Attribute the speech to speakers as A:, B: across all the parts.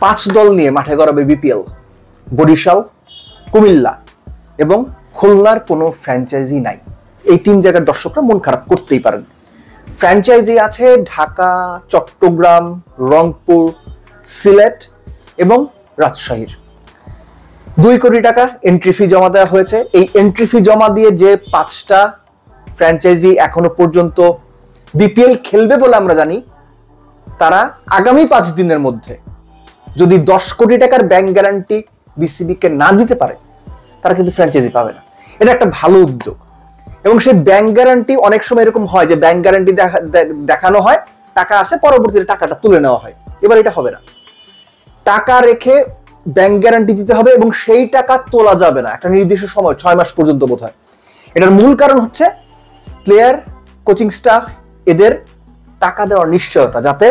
A: 5 দল নিয়ে মাঠে গড়াবে বিপিএল। বরিশাল, কুমিল্লা এবং খুলনার কোনো ফ্র্যাঞ্চাইজি নাই। এই 3 জায়গার দর্শকরা মন খারাপ করতেই পারেন। ফ্র্যাঞ্চাইজি আছে ঢাকা, চট্টগ্রাম, রংপুর, সিলেট এবং রাজশাহীর। 2 কোটি টাকা এন্ট্রি ফি জমা দেওয়া হয়েছে। এই এন্ট্রি ফি জমা দিয়ে যে 5টা ফ্র্যাঞ্চাইজি এখনো পর্যন্ত বিপিএল খেলবে বলে আমরা জানি, তারা আগামী 5 দিনের মধ্যে যদি 10 কোটি টাকার ব্যাংক গ্যারান্টি বিসিবিকে না দিতে পারে, তারা কিন্তু ফ্র্যাঞ্চাইজি পাবে না। এটা একটা ভালো উদ্যোগ। এবং সেই ব্যাংক গ্যারান্টি অনেক সময় এরকম হয় যে ব্যাংক গ্যারান্টি দেখানো হয়, টাকা আছে, পরবর্তীতে টাকাটা তুলে নেওয়া হয়। এবার এটা হবে না। টাকা রেখে ব্যাংক গ্যারান্টি দিতে হবে এবং সেই টাকা তোলা যাবে না একটা নির্দিষ্ট সময়, 6 মাস পর্যন্ত বোধ হয়। এটার মূল কারণ হচ্ছে প্লেয়ার, কোচিং স্টাফ এদের টাকা দেওয়ার নিশ্চয়তা, যাতে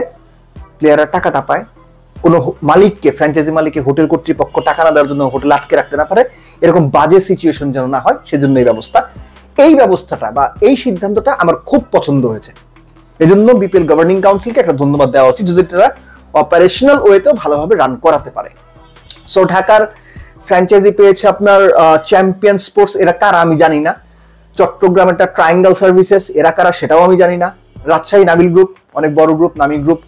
A: প্লেয়াররা টাকাটা পায়। কোনো মালিককে, ফ্র্যাঞ্চাইজি মালিককে হোটেল কর্তৃপক্ষ টাকা না দেওয়ার জন্য হোটেল আটকে রাখতে না পারে, এরকম বাজে সিচুয়েশন যেন না হয়, সেজন্য এই ব্যবস্থা। এই ব্যবস্থাটা বা এই সিদ্ধান্তটা আমার খুব পছন্দ হয়েছে। এজন্য বিপিএল গভর্নিং কাউন্সিলকে একটা ধন্যবাদ দেওয়া উচিত, যদি তারা অপারেশনাল ওয়েতেও ভালোভাবে রান করাতে পারে। সো ঢাকার ফ্র্যাঞ্চাইজি পেয়েছে আপনার চ্যাম্পিয়ন স্পোর্টস, এরা কারা আমি জানি না। চট্টগ্রামের একটা ট্রায়াঙ্গেল সার্ভিসেস, এরা কারা সেটাও আমি জানি না। রাজশাহী নাবিল গ্রুপ, অনেক বড় গ্রুপ, নামি গ্রুপ।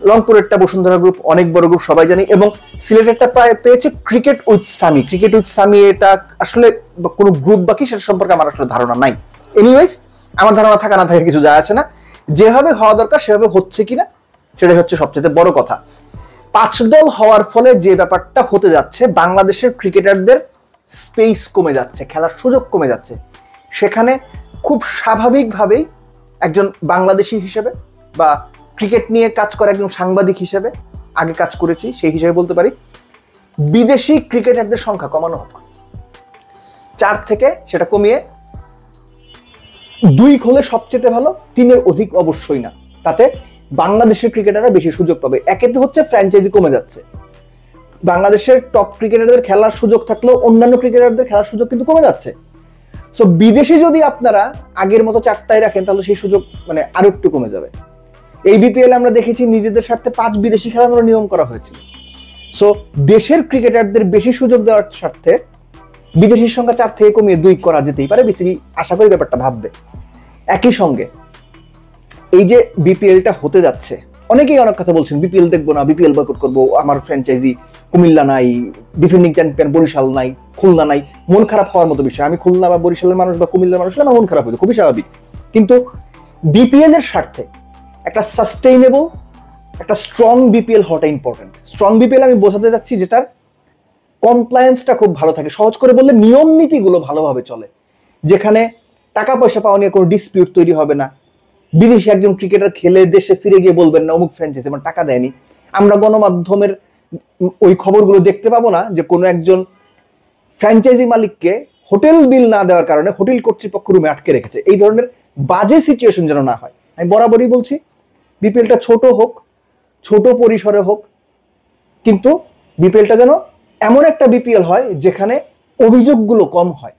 A: রংপুরেরটা বসুন্ধরা গ্রুপ, অনেক বড় গ্রুপ, সবাই জানি। এবং সিলেটেরটা পেয়েছে ক্রিকেট উইথ সামি। ক্রিকেট উইথ সামি এটা আসলে কোনো গ্রুপ বাকি সেটা সম্পর্কে আমার আসলে ধারণা নাই। এনিওয়েজ, আমার ধারণা থাকা না থাকে কিছু যায় আসে না। যেভাবে হওয়া দরকার সেভাবে হচ্ছে কিনা সেটাই হচ্ছে সবচেয়ে বড় কথা। 5 দল হওয়ার ফলে যে ব্যাপারটা হতে যাচ্ছে, বাংলাদেশের ক্রিকেটারদের স্পেস কমে যাচ্ছে, খেলার সুযোগ কমে যাচ্ছে। সেখানে খুব স্বাভাবিকভাবেই একজন বাংলাদেশি হিসেবে বা ক্রিকেট নিয়ে কাজ করা একজন সাংবাদিক হিসেবে, আগে কাজ করেছি সেই হিসেবে বলতে পারি, বিদেশি ক্রিকেটারদের সংখ্যা কমানো হোক। 4 থেকে সেটা কমিয়ে 2 হলে সবচেয়ে ভালো, 3-এর অধিক অবশ্যই না। তাতে বাংলাদেশের ক্রিকেটাররা বেশি সুযোগ পাবে। একে তো হচ্ছে ফ্র্যাঞ্চাইজি কমে যাচ্ছে, বাংলাদেশের টপ ক্রিকেটারদের খেলার সুযোগ থাকলেও অন্যান্য ক্রিকেটারদের খেলার সুযোগ কিন্তু কমে যাচ্ছে। সো বিদেশে যদি আপনারা আগের মতো 4টায় রাখেন, তাহলে সেই সুযোগ মানে আরো একটু কমে যাবে। এই বিপিএল আমরা দেখেছি নিজেদের স্বার্থে 5 বিদেশি খেলানোর নিয়ম করা হয়েছিল। সো দেশের ক্রিকেটারদের বেশি সুযোগ দেওয়ার স্বার্থে বিদেশির সংখ্যা 4 থেকে কমিয়ে 2 করা যেতেই পারে। বিসিবি আশা করি ব্যাপারটা ভাববে। একই সঙ্গে এই যে বিপিএলটা হতে যাচ্ছে, অনেকেই অনেক কথা বলছেন, বিপিএল দেখবো না, বিপিএল বয়কট করবো, আমার ফ্র্যাঞ্চাইজি কুমিল্লা নাই, ডিফেন্ডিং চ্যাম্পিয়ন বরিশাল নাই, খুলনা নাই। মন খারাপ হওয়ার মতো বিষয়। আমি খুলনা বা বরিশালের মানুষ বা কুমিল্লার মানুষ, আমার মন খারাপ হতো, খুবই স্বাভাবিক। কিন্তু বিপিএল এর স্বার্থে একটা সাস্টেইনেবল, একটা স্ট্রং বিপিএল হওয়াটা ইম্পর্টেন্ট। স্ট্রং বিপিএল আমি বোঝাতে যাচ্ছি যেটার কমপ্লায়েন্সটা খুব ভালো থাকে, সহজ করে বললে নিয়ম নীতিগুলো ভালোভাবে চলে, যেখানে টাকা পয়সা পাওয়া নিয়ে কোনো ডিসপিউট তৈরি হবে না। বিদেশি একজন ক্রিকেটার খেলে দেশে ফিরে গিয়ে বলবেন না অমুক ফ্র্যাঞ্চাইজি আমার টাকা দেয়নি। আমরা গণমাধ্যমের ওই খবরগুলো দেখতে পাবো না যে কোনো একজন ফ্র্যাঞ্চাইজি মালিককে হোটেল বিল না দেওয়ার কারণে হোটেল কর্তৃপক্ষ রুমে আটকে রেখেছে। এই ধরনের বাজে সিচুয়েশন যেন না হয়। আমি বরাবরই বলছি, বিপিএলটা ছোট হোক, ছোট পরিসরে হোক, কিন্তু বিপিএলটা যেন এমন একটা বিপিএল হয় যেখানে অভিযোগগুলো কম হয়।